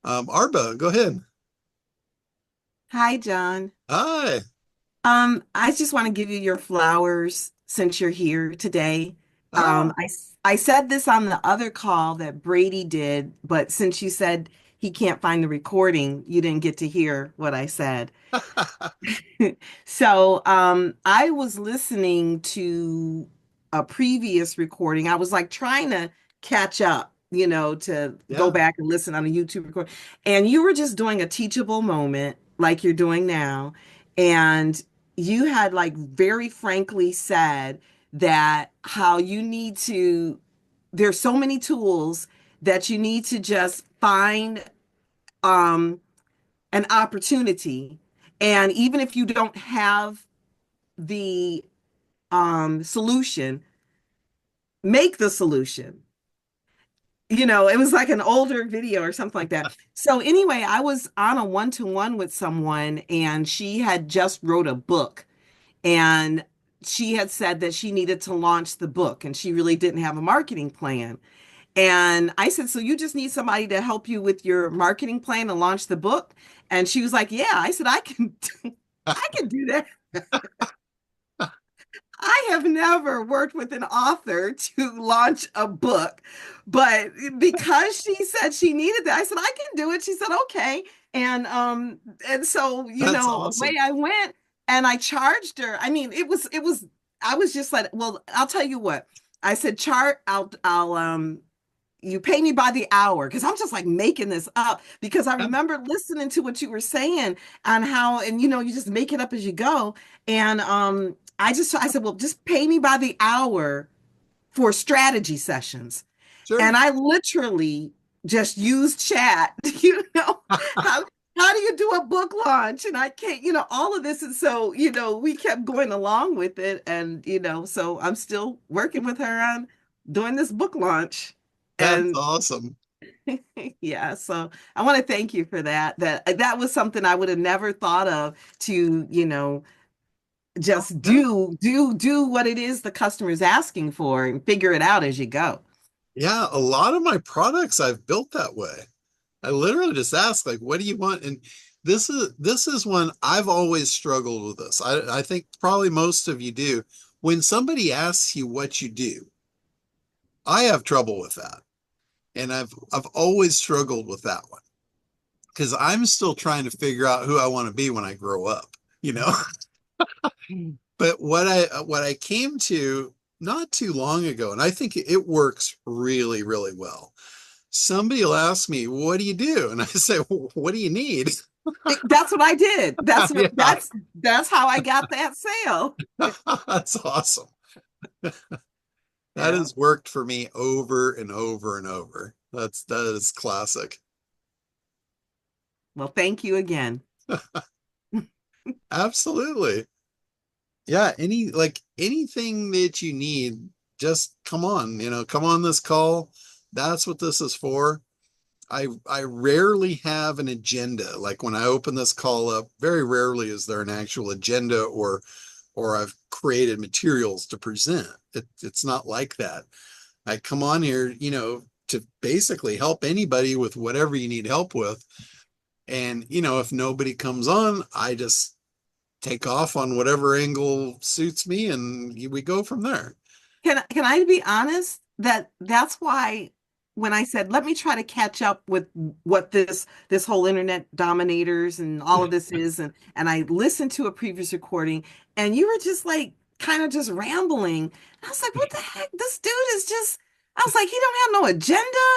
Arba, go ahead. Hi, John. Hi. I just want to give you your flowers since you're here today. Oh. I said this on the other call that Brady did, but since you said he can't find the recording, you didn't get to hear what I said. So I was listening to a previous recording. I was like trying to catch up, to go Yeah. back and listen on a YouTube recording. And you were just doing a teachable moment like you're doing now. And you had like very frankly said that how you need to, there's so many tools that you need to just find um an opportunity. And even if you don't have the solution, make the solution. It was like an older video or something like that. So anyway, I was on a one-to-one with someone and she had just wrote a book and she had said that she needed to launch the book and she really didn't have a marketing plan. And I said, so you just need somebody to help you with your marketing plan and launch the book? And she was like, yeah. I said, I can do that. I have never worked with an author to launch a book, but because she said she needed that, I said, I can do it. She said, okay. And so, That's away awesome. I went and I charged her. I mean, it was, I was just like, well, I'll tell you what. I said, you pay me by the hour because I'm just like making this up because I Yeah. remember listening to what you were saying and how and you just make it up as you go and I said well just pay me by the hour for strategy sessions Sure. and I literally just used chat how how do you do a book launch and I can't all of this and so we kept going along with it and so I'm still working with her on doing this book launch That's and awesome. yeah, so I want to thank you for that. That was something I would have never thought of to, just Yeah. do what it is the customer is asking for and figure it out as you go. Yeah, a lot of my products I've built that way. I literally just ask, like, what do you want? And this is one I've always struggled with this. I think probably most of you do. When somebody asks you what you do, I have trouble with that. And I've always struggled with that one because I'm still trying to figure out who I want to be when I grow up, you know? But what I came to not too long ago, and I think it works really, really well. Somebody will ask me, "What do you do?" And I say, well, "What do you need?" That's what I did. Yeah, That's how I got that sale. that's awesome. That Yeah. has worked for me over and over and over. That is classic. Well, thank you again. Absolutely. Yeah, anything that you need, just come on, come on this call. That's what this is for. I rarely have an agenda. Like when I open this call up, very rarely is there an actual agenda or I've created materials to present. It's not like that. I come on here, to basically help anybody with whatever you need help with. And, if nobody comes on, I just take off on whatever angle suits me and we go from there. Can I be honest that that's why when I said let me try to catch up with what this whole internet dominators and all of this is and I listened to a previous recording and you were just like kind of just rambling. And I was like, what the heck? This dude is just I was like, he don't have no agenda,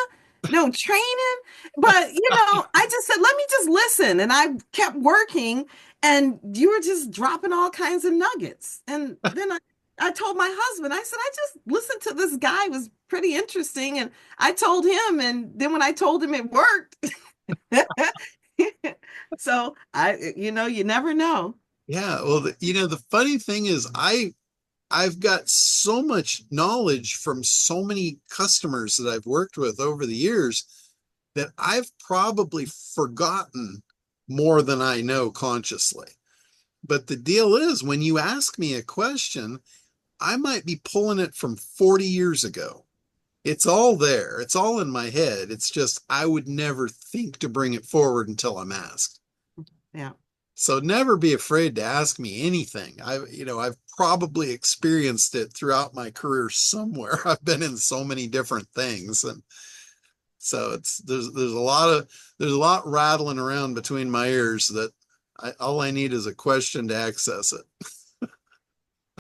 no training. But I just said, let me just listen. And I kept working and you were just dropping all kinds of nuggets. And then I told my husband, I said, I just listened to this guy, it was pretty interesting. And I told him, and then when I told him it worked. So you never know. Yeah, well, the funny thing is I've got so much knowledge from so many customers that I've worked with over the years that I've probably forgotten more than I know consciously. But the deal is, when you ask me a question, I might be pulling it from 40 years ago. It's all there. It's all in my head. It's just I would never think to bring it forward until I'm asked. Yeah. So never be afraid to ask me anything. I've probably experienced it throughout my career somewhere. I've been in so many different things, and so there's a lot rattling around between my ears that all I need is a question to access it.